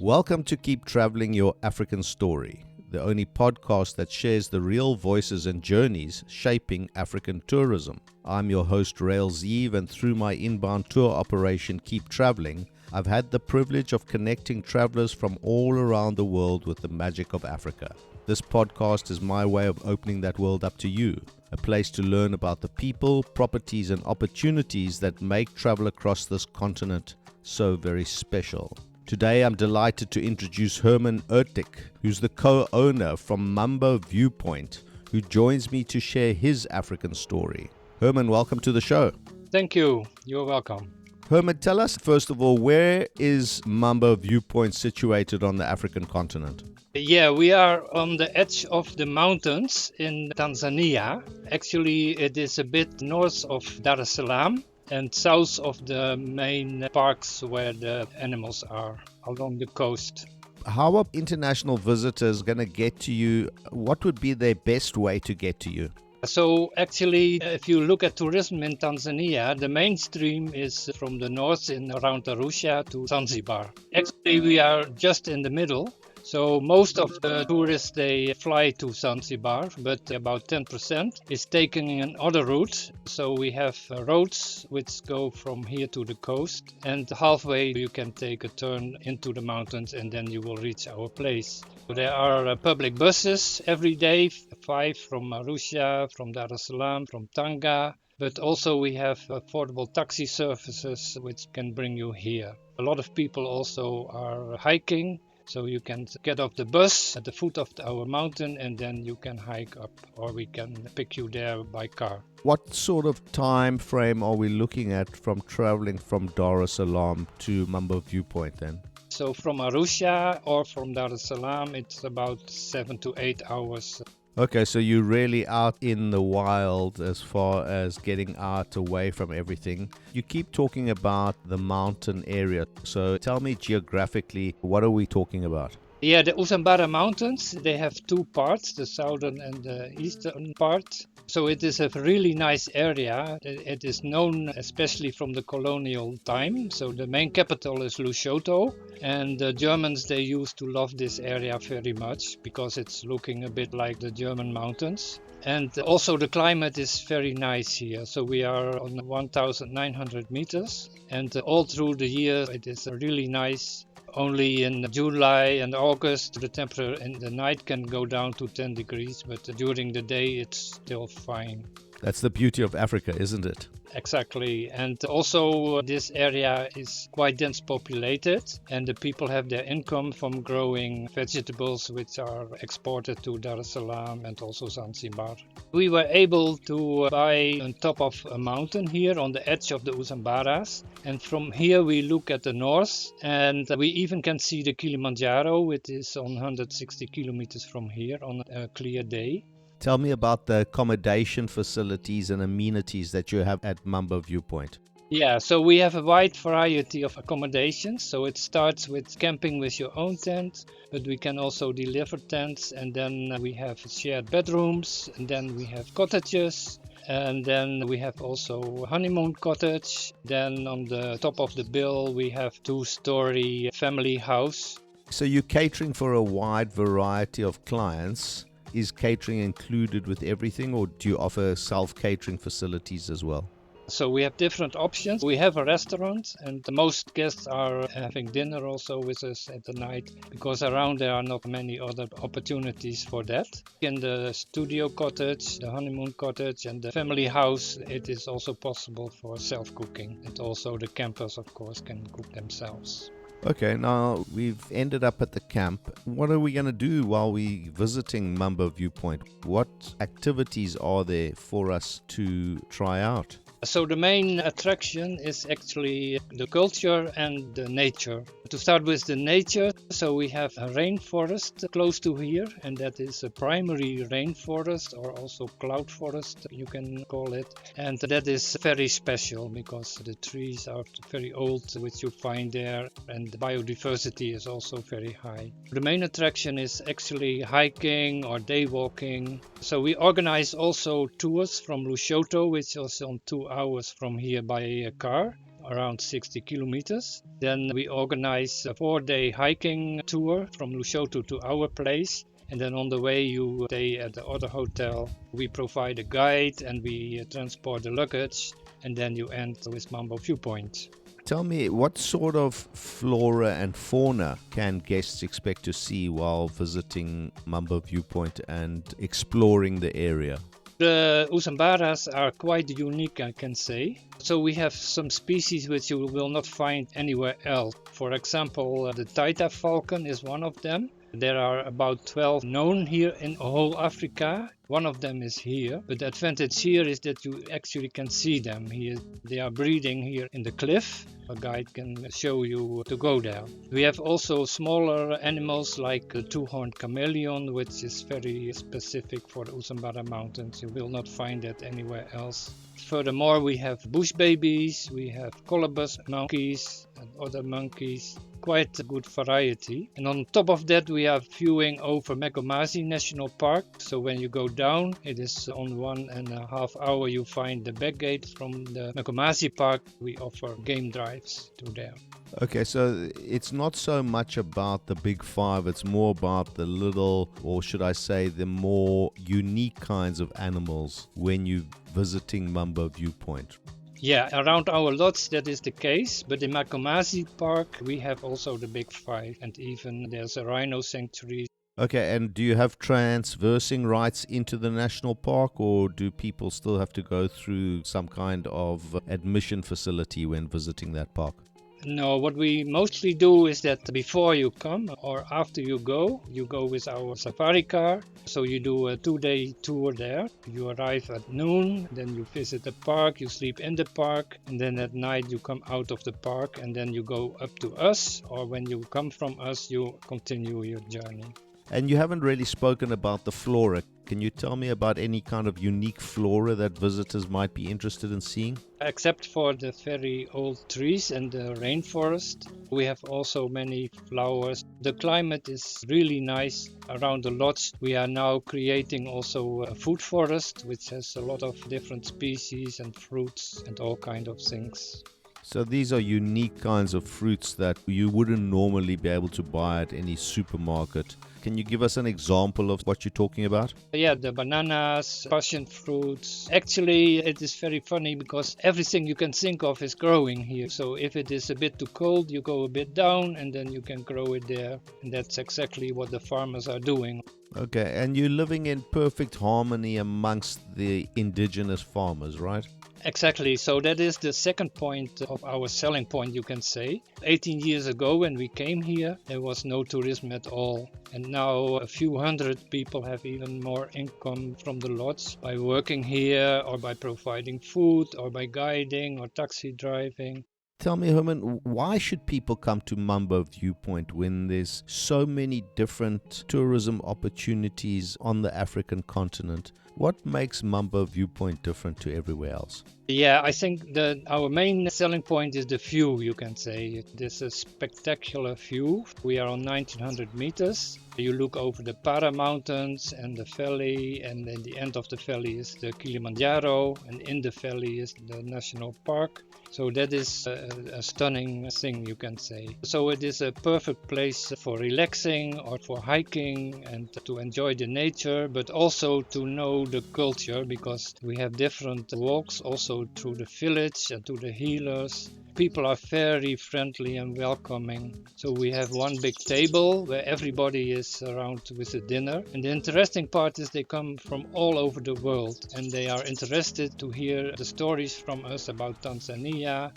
Welcome to Keep Traveling Your African Story, the only podcast that shares the real voices and journeys shaping African tourism. I'm your host, 𝐸𝐬𝐸, and through my inbound tour operation Keep Traveling, I've had the privilege of connecting travelers from all around the world with the magic of Africa. This podcast is my way of opening that world up to you, a place to learn about the people, properties, and opportunities that make travel across this continent so very special. Today, I'm delighted to introduce Herman 𝐸𝐸𝐸, who's the co-owner from Mambo Viewpoint, who joins me to share his African story. Herman, welcome to the show. Thank you. You're welcome. Herman, tell us, first of all, where is Mambo Viewpoint situated on the African continent? Yeah, we are on the edge of the mountains in Tanzania. Actually, it is a bit north of Dar es Salaam and south of the main parks where the animals are along the coast. How are international visitors going to get to you? What would be their best way to get to you? So actually, if you look at tourism in Tanzania, the mainstream is from the north in around Arusha to Zanzibar. Actually, we are just in the middle. So most of the tourists, they fly to Zanzibar, but about 10% is taking another route. So we have roads which go from here to the coast, and halfway you can take a turn into the mountains and then you will reach our place. So there are public buses every day, 5 from Arusha, from Dar es Salaam, from Tanga. But also we have affordable taxi services which can bring you here. A lot of people also are hiking. So you can get off the bus at the foot of our mountain and then you can hike up, or we can pick you there by car. What sort of time frame are we looking at from traveling from Dar es Salaam to Mambo Viewpoint then? So from Arusha or from Dar es Salaam, it's about 7 to 8 hours. Okay, so you're really out in the wild as far as getting out away from everything. You keep talking about the mountain area. So tell me geographically, what are we talking about? Yeah, the Usambara Mountains, they have two parts, the southern and the eastern part. So it is a really nice area. It is known especially from the colonial time. So the main capital is Lushoto, and the Germans, they used to love this area very much because it's looking a bit like the German mountains. And also the climate is very nice here. So we are on 1,900 meters, and all through the year it is really nice. Only in July and August, the temperature in the night can go down to 10 degrees, but during the day, it's still fine. That's the beauty of Africa, isn't it? Exactly. And also, this area is quite dense populated, and the people have their income from growing vegetables, which are exported to Dar es Salaam and also Zanzibar. We were able to buy on top of a mountain here on the edge of the Usambaras. And from here, we look at the north, and we even can see the Kilimanjaro, which is on 160 kilometers from here on a clear day. Tell me about the accommodation facilities and amenities that you have at Mambo Viewpoint. Yeah, so we have a wide variety of accommodations. So it starts with camping with your own tent, but we can also deliver tents, and then we have shared bedrooms, and then we have cottages, and then we have also honeymoon cottage. Then on the top of the bill, we have 2-story family house. So you're catering for a wide variety of clients. Is catering included with everything, or do you offer self-catering facilities as well? So we have different options. We have a restaurant, and the most guests are having dinner also with us at the night, because around there are not many other opportunities for that. In the studio cottage, the honeymoon cottage, and the family house, it is also possible for self-cooking. And also the campers, of course, can cook themselves. Okay, now we've ended up at the camp. What are we going to do while we're visiting Mambo Viewpoint? What activities are there for us to try out? So the main attraction is actually the culture and the nature. To start with the nature, so we have a rainforest close to here, and that is a primary rainforest, or also cloud forest, you can call it. And that is very special because the trees are very old, which you find there, and the biodiversity is also very high. The main attraction is actually hiking or day walking. So we organize also tours from Lushoto, which is on 2 hours from here by a car. around 60 kilometers. Then we organize a 4-day hiking tour from Lushoto to our place. And then on the way you stay at the other hotel. We provide a guide and we transport the luggage. And then you end with Mambo Viewpoint. Tell me, what sort of flora and fauna can guests expect to see while visiting Mambo Viewpoint and exploring the area? The Usambaras are quite unique, I can say. So we have some species which you will not find anywhere else. For example, the Taita falcon is one of them. There are about 12 known here in whole Africa. One of them is here. But the advantage here is that you actually can see them here. They are breeding here in the cliff. A guide can show you to go there. We have also smaller animals like the two-horned chameleon, which is very specific for the Usambara Mountains. You will not find that anywhere else. Furthermore, we have bush babies, we have colobus monkeys and other monkeys. Quite a good variety. And on top of that, we are viewing over Mkomazi National Park. So when you go down, it is on 1.5 hours you find the back gate from the Mkomazi Park. We offer game drives to there. Okay, so it's not so much about the big five, it's more about the little, or should I say, the more unique kinds of animals when you're visiting Mambo Viewpoint. Yeah, around our lodge that is the case, but in Mkomazi Park we have also the big five, and even there's a rhino sanctuary. Okay, and do you have transversing rights into the national park, or do people still have to go through some kind of admission facility when visiting that park? No, what we mostly do is that before you come or after you go with our safari car. So you do a 2-day tour there. You arrive at noon, then you visit the park, you sleep in the park, and then at night you come out of the park and then you go up to us, or when you come from us, you continue your journey. And you haven't really spoken about the flora. Can you tell me about any kind of unique flora that visitors might be interested in seeing? Except for the very old trees and the rainforest, we have also many flowers. The climate is really nice around the lodge. We are now creating also a food forest, which has a lot of different species and fruits and all kind of things. So these are unique kinds of fruits that you wouldn't normally be able to buy at any supermarket. Can you give us an example of what you're talking about? Yeah, the bananas, passion fruits. Actually, it is very funny because everything you can think of is growing here. So if it is a bit too cold, you go a bit down and then you can grow it there. And that's exactly what the farmers are doing. Okay, and you're living in perfect harmony amongst the indigenous farmers, right? Exactly. So that is the second point of our selling point, you can say. 18 years ago when we came here, there was no tourism at all. And now a few hundred people have even more income from the lodge by working here or by providing food or by guiding or taxi driving. Tell me, Herman, why should people come to Mambo Viewpoint when there's so many different tourism opportunities on the African continent? What makes Mambo Viewpoint different to everywhere else? Yeah, I think that our main selling point is the view, you can say. This is a spectacular view. We are on 1900 meters. You look over the Para Mountains and the valley, and in the end of the valley is the Kilimanjaro, and in the valley is the national park. So that is a stunning thing, you can say. So it is a perfect place for relaxing or for hiking and to enjoy the nature, but also to know the culture, because we have different walks also through the village and to the healers. People are very friendly and welcoming. So we have one big table where everybody is around with a dinner. And the interesting part is they come from all over the world and they are interested to hear the stories from us about Tanzania.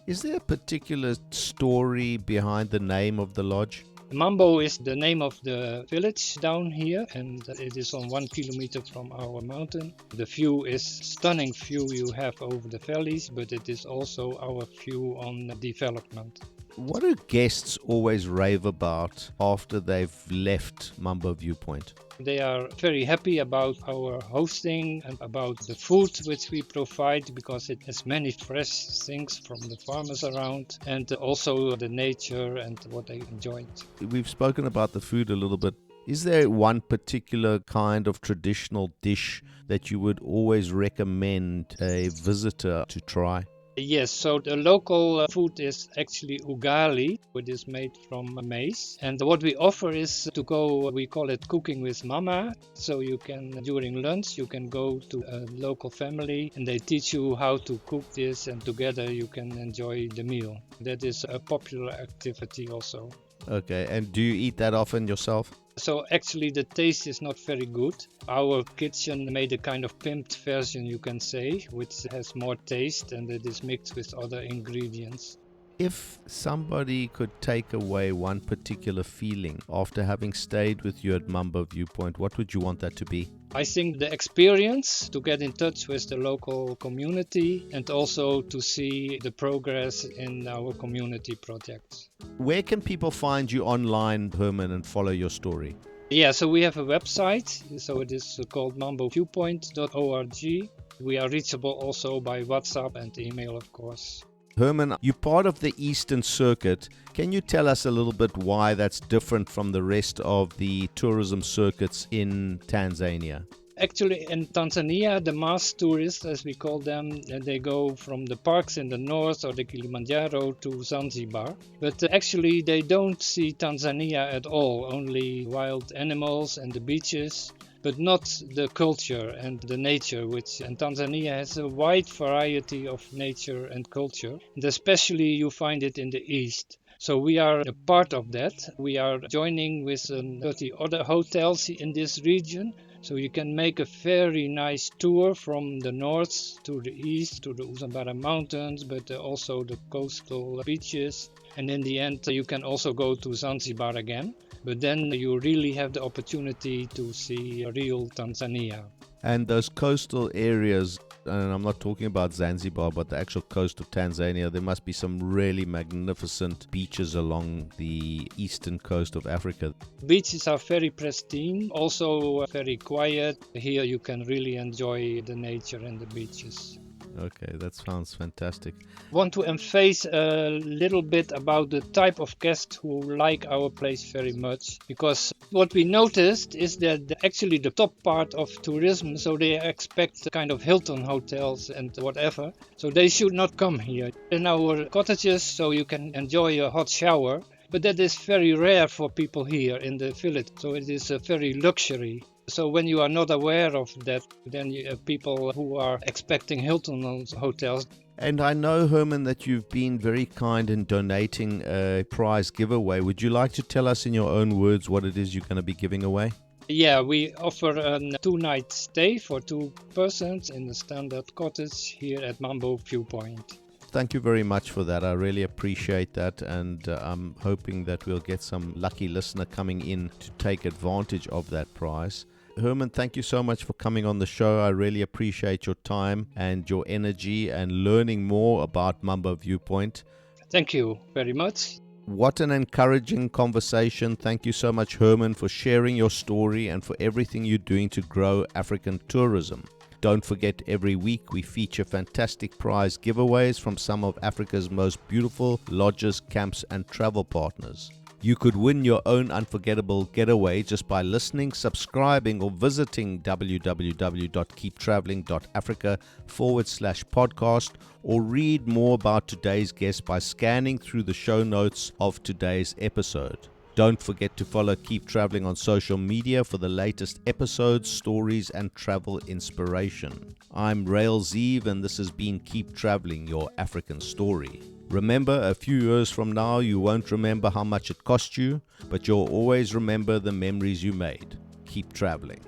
Is there a particular story behind the name of the lodge? Mambo is the name of the village down here, and it is on 1 kilometer from our mountain. The view is stunning view you have over the valleys, but it is also our view on development. What do guests always rave about after they've left Mambo Viewpoint? They are very happy about our hosting and about the food which we provide, because it has many fresh things from the farmers around, and also the nature and what they enjoyed. We've spoken about the food a little bit. Is there one particular kind of traditional dish that you would always recommend a visitor to try? Yes, so the local food is actually ugali. It is made from maize. And what we offer is to go, we call it cooking with mama. So you can, during lunch, you can go to a local family and they teach you how to cook this, and together you can enjoy the meal. That is a popular activity also. Okay, and do you eat that often yourself? So actually the taste is not very good. Our kitchen made a kind of pimped version, you can say, which has more taste and it is mixed with other ingredients. If somebody could take away one particular feeling after having stayed with you at Mambo Viewpoint, what would you want that to be? I think the experience to get in touch with the local community and also to see the progress in our community projects. Where can people find you online, Herman, and follow your story? Yeah, so we have a website, so it is called mamboviewpoint.org. We are reachable also by WhatsApp and email, of course. Herman, you're part of the Eastern Circuit. Can you tell us a little bit why that's different from the rest of the tourism circuits in Tanzania? Actually, in Tanzania, the mass tourists, as we call them, they go from the parks in the north or the Kilimanjaro to Zanzibar. But actually, they don't see Tanzania at all, only wild animals and the beaches, but not the culture and the nature, and Tanzania has a wide variety of nature and culture. And especially you find it in the east. So we are a part of that. We are joining with 30 other hotels in this region. So you can make a very nice tour from the north to the east, to the Usambara mountains, but also the coastal beaches. And in the end, you can also go to Zanzibar again. But then you really have the opportunity to see real Tanzania. And those coastal areas, and I'm not talking about Zanzibar, but the actual coast of Tanzania, there must be some really magnificent beaches along the eastern coast of Africa. Beaches are very pristine, also very quiet. Here you can really enjoy the nature and the beaches. Okay, that sounds fantastic. Want to emphasize a little bit about the type of guests who like our place very much, because what we noticed is that actually the top part of tourism, so they expect kind of Hilton hotels and whatever, so they should not come here. In our cottages, so you can enjoy a hot shower, but that is very rare for people here in the village, so it is a very luxury. So when you are not aware of that, then you have people who are expecting Hilton hotels. And I know, Herman, that you've been very kind in donating a prize giveaway. Would you like to tell us in your own words what it is you're going to be giving away? Yeah, we offer a 2-night stay for 2 persons in the standard cottage here at Mambo Viewpoint. Thank you very much for that. I really appreciate that, and I'm hoping that we'll get some lucky listener coming in to take advantage of that prize. Herman, thank you so much for coming on the show. I really appreciate your time and your energy and learning more about Mambo Viewpoint. Thank you very much. What an encouraging conversation. Thank you so much, Herman, for sharing your story and for everything you're doing to grow African tourism. Don't forget, every week we feature fantastic prize giveaways from some of Africa's most beautiful lodges, camps, and travel partners. You could win your own unforgettable getaway just by listening, subscribing, or visiting www.keeptraveling.africa/podcast, or read more about today's guest by scanning through the show notes of today's episode. Don't forget to follow Keep Traveling on social media for the latest episodes, stories, and travel inspiration. I'm 𝐸𝐿𝐸𝐸, and this has been Keep Traveling, your African story. Remember, a few years from now, you won't remember how much it cost you, but you'll always remember the memories you made. Keep traveling.